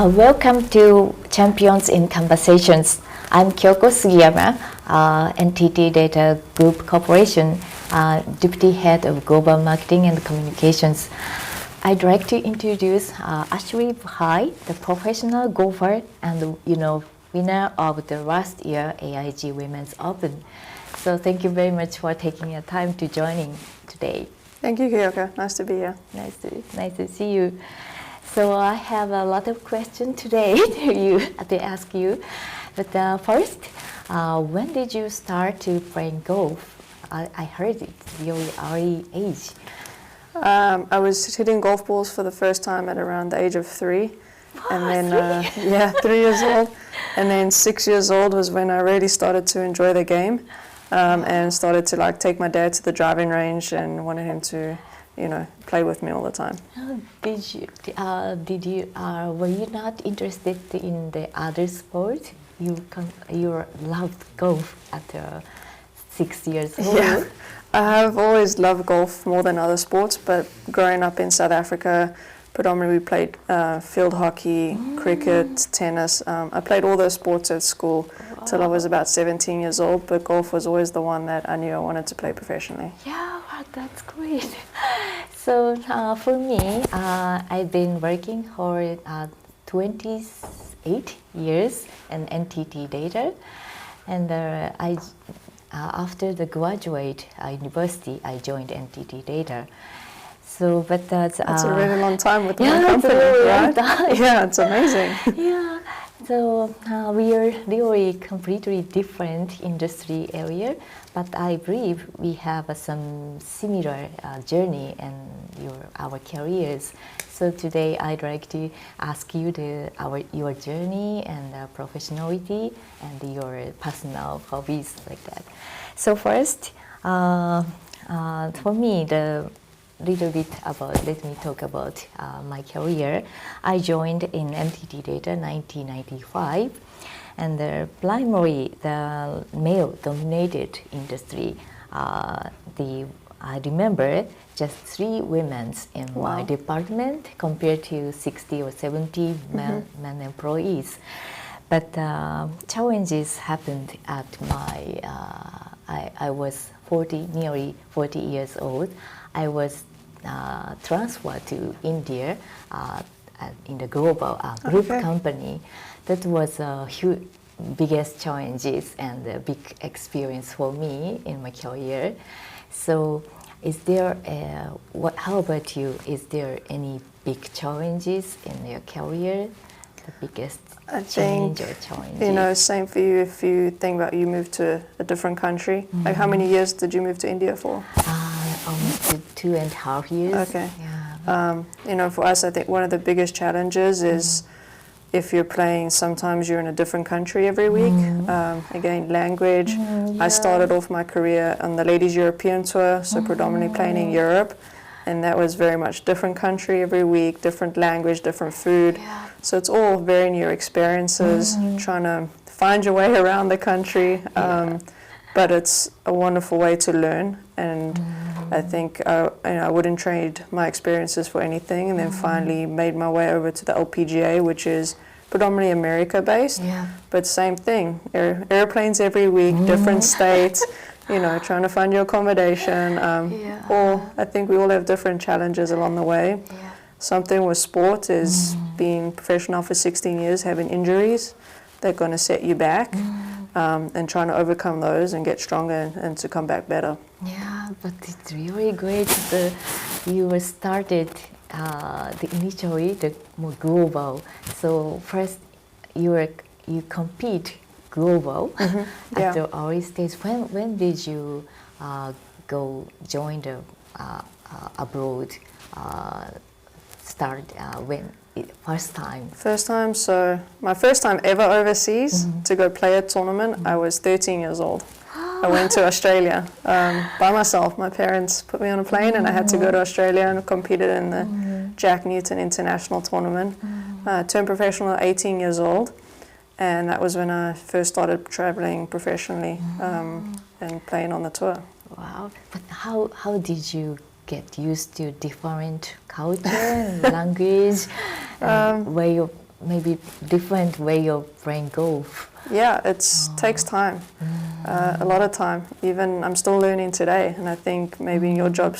Welcome to Champions in Conversations. I'm Kyoko Sugiyama, NTT DATA Group Corporation, Deputy Head of Global Marketing and Communications. I'd like to introduce Ashleigh Buhai, the professional golfer and winner of the last year AIG Women's Open. So thank you very much for taking your time to joining today. Thank you, Kyoko. Nice to be here. Nice to see you. So I have a lot of questions today to ask you. But first, when did you start to playing golf? I heard it's really early age. I was hitting golf balls for the first time at around the age of 3. And then, 3 years old. And then 6 years old was when I really started to enjoy the game. And started to take my dad to the driving range and wanted him to, play with me all the time. Were you not interested in the other sport? You loved golf at 6 years old. Yeah, I have always loved golf more than other sports, but growing up in South Africa, predominantly we played field hockey, cricket, tennis. I played all those sports at school till I was about 17 years old, but golf was always the one that I knew I wanted to play professionally. Yeah, that's great. So for me, I've been working for 28 years in NTT DATA, and after the graduate university, I joined NTT DATA. So, but that's a really long time with one company, it's a really right? long time. Yeah, it's amazing. Yeah. So we are really completely different industry area, but I believe we have some similar journey in our careers. So today I'd like to ask you your journey and professionality and your personal hobbies like that. So first, for me, let me talk about my career. I joined in NTT DATA 1995, and primarily the male-dominated industry. I remember just 3 women in my department compared to 60 or 70 men employees. But challenges happened at my. I was nearly 40 years old. I was transferred to India in the global group company. That was a huge, biggest challenges and a big experience for me in my career. So, how about you? Is there any big challenges in your career? The biggest change or challenges? Same for you. If you think about you moved to a different country, like how many years did you move to India for? Almost 2.5 years. Okay. Yeah. For us, I think one of the biggest challenges is if you're playing, sometimes you're in a different country every week. Again, language. I started off my career on the Ladies European Tour, so predominantly playing in Europe. And that was very much different country every week, different language, different food. Yeah. So it's all very new experiences, trying to find your way around the country. But it's a wonderful way to learn. And I think I wouldn't trade my experiences for anything. And then finally made my way over to the LPGA, which is predominantly America-based. Yeah. But same thing, airplanes every week, different states. Trying to find your accommodation, or I think we all have different challenges along the way. Yeah. Something with sport is being professional for 16 years, having injuries, they're going to set you back, and trying to overcome those and get stronger and to come back better. Yeah, but it's really great that you were started initially the more global. So first you compete global at the early stage. When did you join the abroad? First time? First time, so my first time ever overseas to go play a tournament, I was 13 years old. I went to Australia by myself. My parents put me on a plane and I had to go to Australia and competed in the Jack Newton International Tournament. I turned professional at 18 years old. And that was when I first started traveling professionally and playing on the tour. Wow! But how did you get used to different culture and language, way of maybe different way of playing golf. Yeah, it takes time, a lot of time. Even I'm still learning today, and I think maybe in your job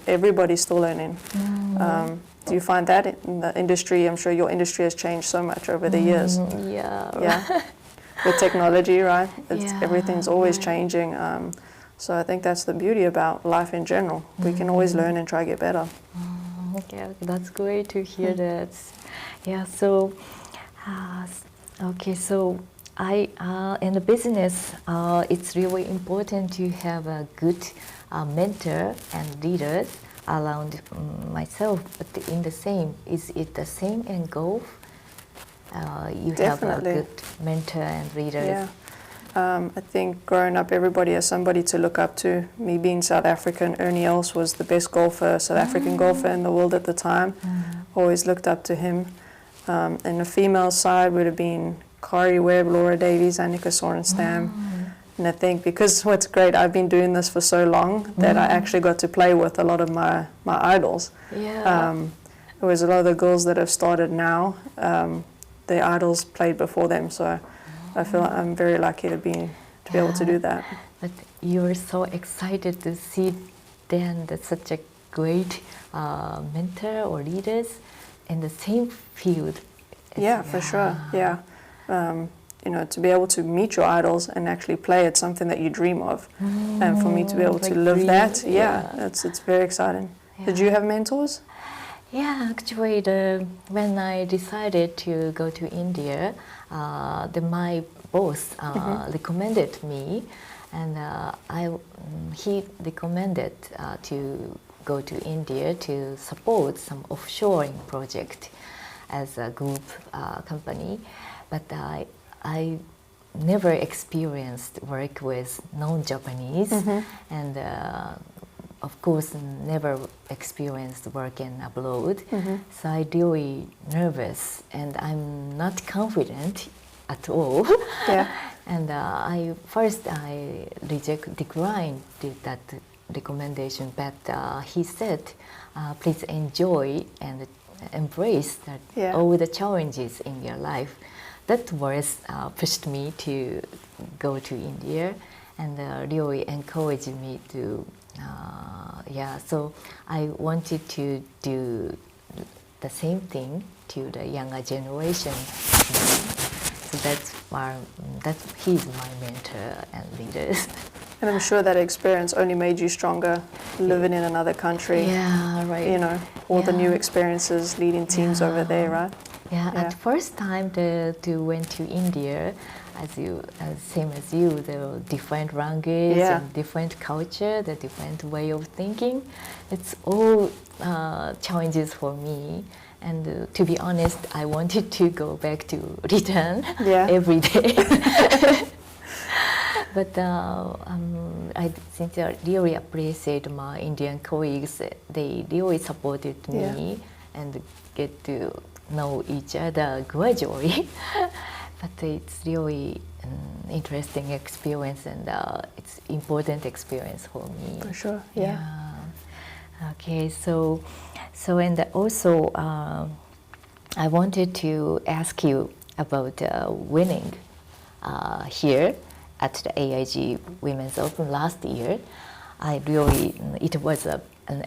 everybody's still learning. Do you find that in the industry? I'm sure your industry has changed so much over the years. Yeah. With technology, right? Yeah, everything's always changing. So I think that's the beauty about life in general. We can always learn and try to get better. Yeah, that's great to hear that. Yeah, so, okay, so in the business, it's really important to have a good mentor and leaders around myself. But in the same, is it the same in golf? You Definitely. have a good mentor and leaders. Yeah. I think growing up, everybody has somebody to look up to. Me being South African, Ernie Els was the best South African golfer in the world at the time. Always looked up to him. And the female side would have been Kari Webb, Laura Davies, Annika Sorenstam. And I think because what's great, I've been doing this for so long that I actually got to play with a lot of my idols. Yeah. There was a lot of the girls that have started now, their idols played before them. So I feel like I'm very lucky to be able to do that. But you're so excited to see then that such a great mentor or leaders in the same field. Yeah, for sure. Yeah. You know, to be able to meet your idols and actually play, it's something that you dream of. And for me to be able to live that, it's very exciting. Yeah. Did you have mentors? Yeah, actually, when I decided to go to India, my boss recommended me, and he recommended to go to India to support some offshoring project as a group company. But I never experienced work with non-Japanese, and of course never experienced working abroad. So I really nervous, and I'm not confident at all. Yeah. And I declined that recommendation, but he said, please enjoy and embrace that all the challenges in your life. That was pushed me to go to India, and really encouraged me to, so I wanted to do the same thing to the younger generation. So he's my mentor and leader. And I'm sure that experience only made you stronger, living in another country. Yeah, right. You know, all the new experiences, leading teams over there, right? Yeah, at first time to went to India, same as you, the different language and different culture, the different way of thinking. It's all challenges for me. And to be honest, I wanted to go back to return every day. But I think I really appreciate my Indian colleagues. They really supported me and get to know each other gradually. But it's really an interesting experience, and it's important experience for me. For sure, Okay, so and also I wanted to ask you about winning here at the AIG Women's Open last year. It was an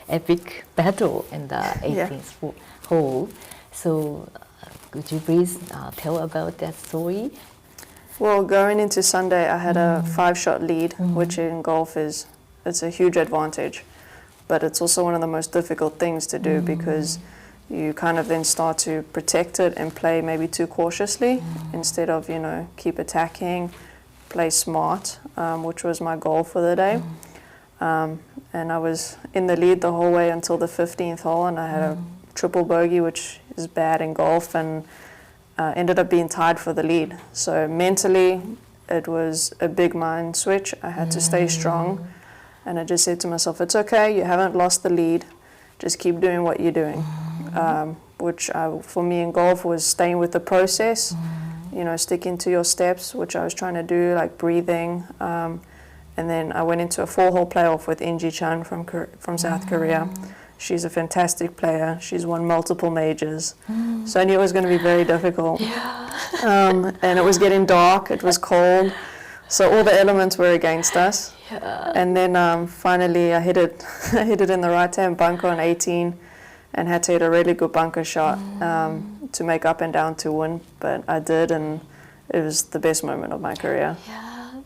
epic battle in the 18th hole. So could you please tell about that story? Well, going into Sunday, I had a 5-shot lead, which in golf it's a huge advantage. But it's also one of the most difficult things to do because you kind of then start to protect it and play maybe too cautiously instead of, keep attacking, play smart, which was my goal for the day. And I was in the lead the whole way until the 15th hole, and I had a triple bogey, which is bad in golf, and ended up being tied for the lead. So mentally, it was a big mind switch. I had to stay strong, and I just said to myself, it's okay, you haven't lost the lead, just keep doing what you're doing. Which for me in golf was staying with the process, sticking to your steps, which I was trying to do, like breathing. And then I went into a 4-hole playoff with Inji Chan from South Korea. She's a fantastic player. She's won multiple majors. So I knew it was going to be very difficult. And it was getting dark, it was cold, so all the elements were against us. And then finally I hit it, I hit it in the right-hand bunker on 18 and had to hit a really good bunker shot to make up and down to win, but I did, and it was the best moment of my career.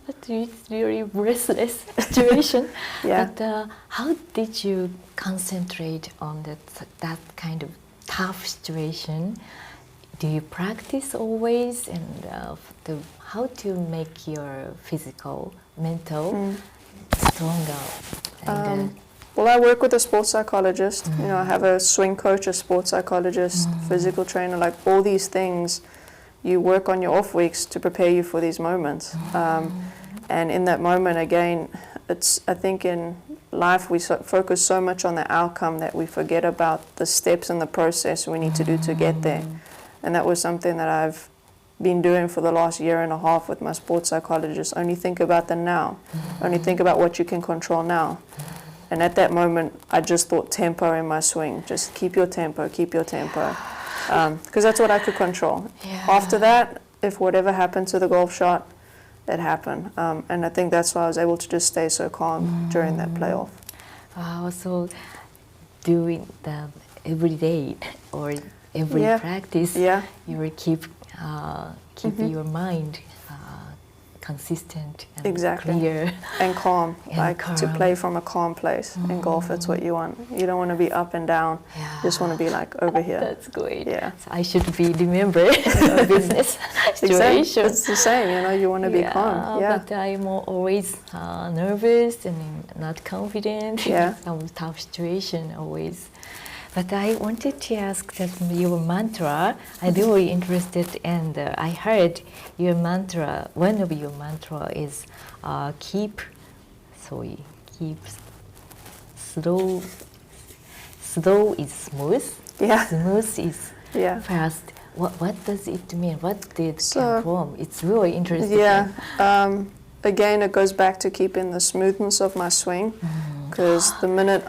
But it's really breathless situation. But how did you concentrate on that kind of tough situation? Do you practice always, and how to make your physical, mental stronger? Well, I work with a sports psychologist. You know, I have a swing coach, a sports psychologist, physical trainer, like all these things. You work on your off weeks to prepare you for these moments. And in that moment, again, I think in life we focus so much on the outcome that we forget about the steps and the process we need to do to get there. And that was something that I've been doing for the last year and a half with my sports psychologist. Only think about the now. Only think about what you can control now. And at that moment, I just thought tempo in my swing. Just keep your tempo, keep your tempo. Because that's what I could control. After that, if whatever happened to the golf shot, it happened. And I think that's why I was able to just stay so calm during that playoff. Wow, so doing that every day or every practice, you will keep your mind consistent and clear. And calm, to play from a calm place. In golf, that's what you want. You don't want to be up and down. You just want to be like over here. That's great. So I should be remember business situation. It's the same, you know, you want to be calm. But I'm always nervous and not confident. Some tough situation always. But I wanted to ask that your mantra, I'm really interested, and I heard your mantra, one of your mantra is keep slow is smooth, smooth is fast. What does it mean? What did it come from? It's really interesting. Again, it goes back to keeping the smoothness of my swing, because the minute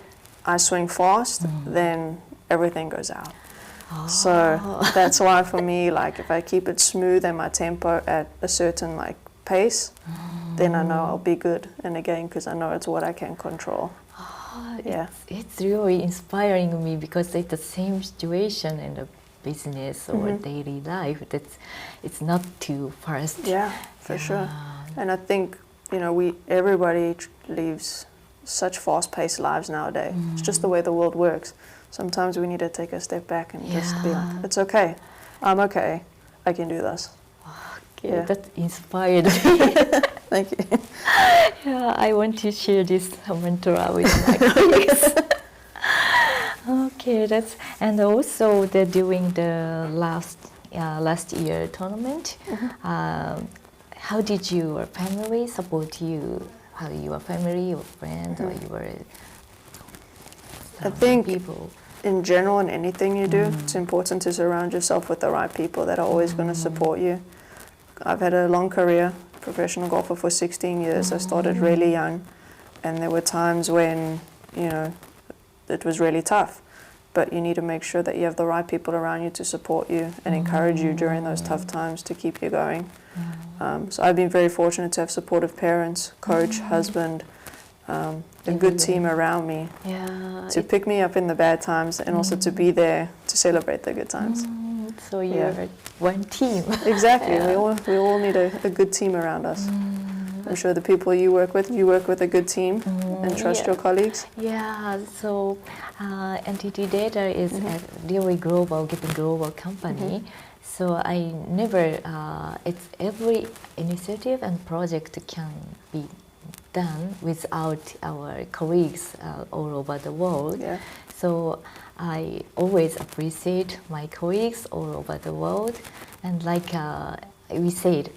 I swing fast, then everything goes out. So that's why for me, like if I keep it smooth and my tempo at a certain like pace, then I know I'll be good. And again, because I know it's what I can control. It's really inspiring me, because it's the same situation in the business or daily life. It's not too fast. For sure. And I think, you know, everybody lives such fast-paced lives nowadays. It's just the way the world works. Sometimes we need to take a step back and just be like, it's okay. I'm okay. I can do this. That inspired me. Thank you. I want to share this mantra with my colleagues. And also during the last year tournament, how did your family support you? How your family, your friend, or your I think people? In general, in anything you do, it's important to surround yourself with the right people that are always going to support you. I've had a long career, professional golfer for 16 years. I started really young, and there were times when, you know, it was really tough. But you need to make sure that you have the right people around you to support you and encourage you during those tough times to keep you going. So I've been very fortunate to have supportive parents, coach, husband, a good team around me to pick me up in the bad times and also to be there to celebrate the good times. So you're one team. Exactly. We all need a good team around us. I'm sure the people you work with a good team and trust your colleagues. So NTT DATA is a really global company. So I never, it's every initiative and project can be done without our colleagues all over the world. So I always appreciate my colleagues all over the world. And like we said,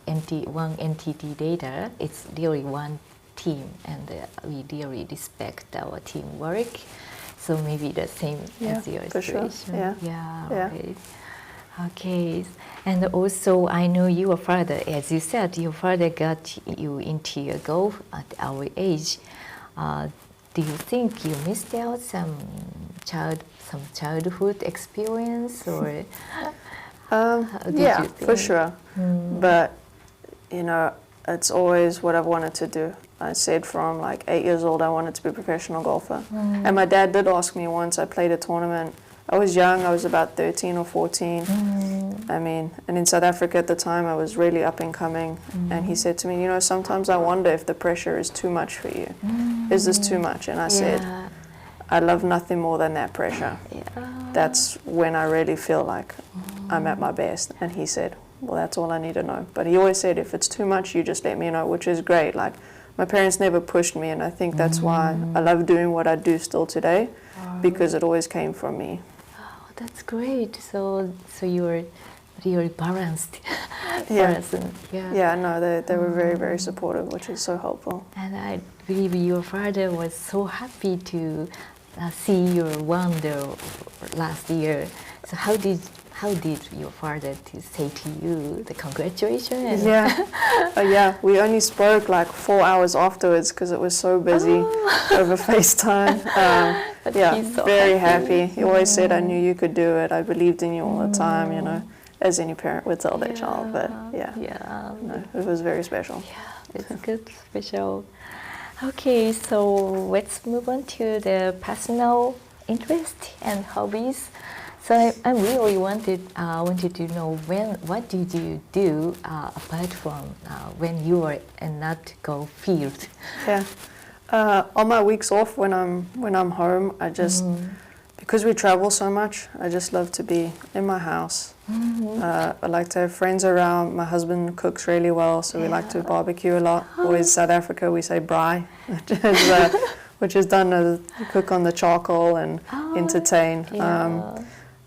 one NTT DATA, it's really one team, and we really respect our teamwork. So maybe the same as your situation. Okay. And also, I know your father, as you said, your father got you into golf at our age. Do you think you missed out some some childhood experience, or how did Yeah, you think? for sure. But, you know, it's always what I've wanted to do. I said from like 8 years old I wanted to be a professional golfer. And my dad did ask me once. I played a tournament. I was young, I was about 13 or 14. I mean, and in South Africa at the time I was really up and coming. And he said to me, you know, sometimes I wonder if the pressure is too much for you. Is this too much? And I said, I love nothing more than that pressure. That's when I really feel like I'm at my best. And he said, well, that's all I need to know. But he always said, if it's too much, you just let me know, which is great. Like, my parents never pushed me, and I think that's why I love doing what I do still today, because it always came from me. Oh, that's great. So you're balanced person. Yeah, no, they were very, very supportive, which is so helpful. And I believe your father was so happy to see your wonder last year. So how did your father to say to you the congratulations? Yeah, we only spoke like 4 hours afterwards because it was so busy over FaceTime. But yeah, he's so very happy. He always said, I knew you could do it. I believed in you all the time, you know, as any parent would tell their child. But no, it was very special. Yeah, it's good, special. Okay, so let's move on to the personal interest and hobbies. So I really wanted to know what did you do apart from when you were in that golf field? Yeah, on my weeks off when I'm home, I just because we travel so much, I just love to be in my house. I like to have friends around. My husband cooks really well, so we like to barbecue a lot. Always South Africa, we say braai, which is done to cook on the charcoal and entertain.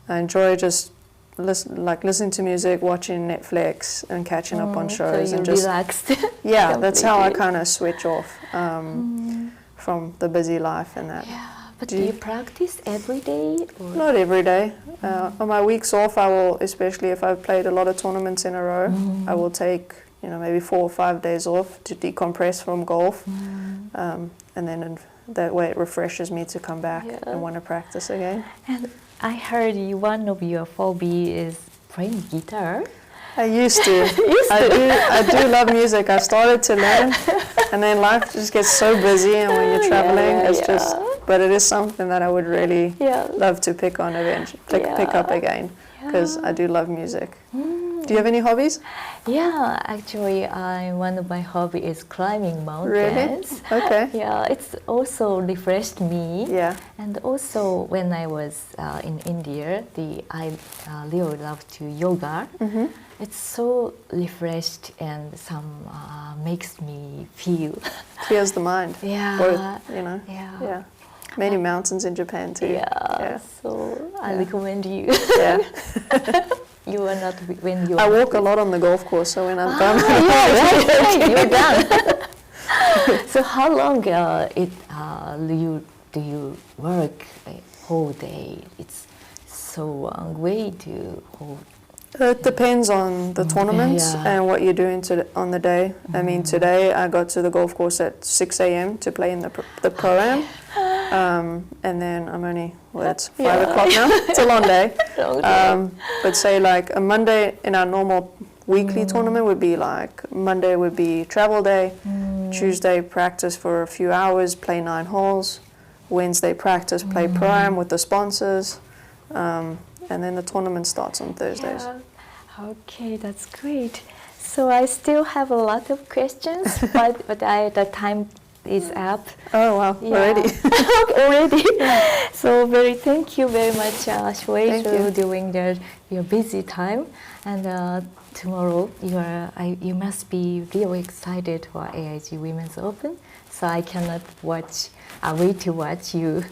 I enjoy just listening to music, watching Netflix, and catching up on shows. So and just relaxed. Yeah, that's how I kind of switch off from the busy life and that. Yeah, but do you practice every day? Or? Not every day. On my weeks off, I will, especially if I've played a lot of tournaments in a row, I will take maybe 4 or 5 days off to decompress from golf, and then that way it refreshes me to come back and want to practice again. And I heard one of your hobby is playing guitar. I used to. I do love music. I started to learn, and then life just gets so busy, and when you're traveling, it's just. But it is something that I would really love to pick on eventually, pick up again, because I do love music. Do you have any hobbies? Yeah, actually, one of my hobby is climbing mountains. Really? Okay. Yeah, it's also refreshed me. Yeah. And also, when I was in India, I really love to yoga. It's so refreshed and makes me feel. Clears the mind. Yeah. Both, Yeah. Many mountains in Japan too. Yeah. So I recommend you. Yeah. You are not when you. I walk a lot on the golf course, so when I'm done. Right, you're done. So how long do you work a whole day? It's so long way to hold. It depends on the tournaments and what you're doing on the day. I mean, today I got to the golf course at 6 a.m. to play in the Pro-Am. And then I'm only, it's 5 o'clock now. It's a long day. But say like a Monday in our normal weekly tournament would be like, Monday would be travel day, Tuesday practice for a few hours, play 9 holes, Wednesday practice, play Pro-Am with the sponsors, and then the tournament starts on Thursdays. Yeah. Okay, that's great. So I still have a lot of questions, but the time is up. Oh wow, already. Already. So thank you very much, Ashleigh, for doing your busy time. And tomorrow you must be really excited for AIG Women's Open. So I cannot wait to watch you.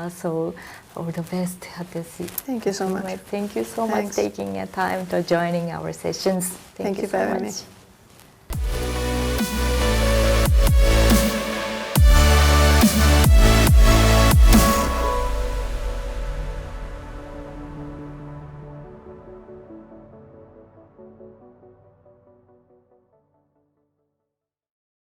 So all the best at this. Thank you so much. Thank you so much taking your time to joining our sessions. Thank you for having me.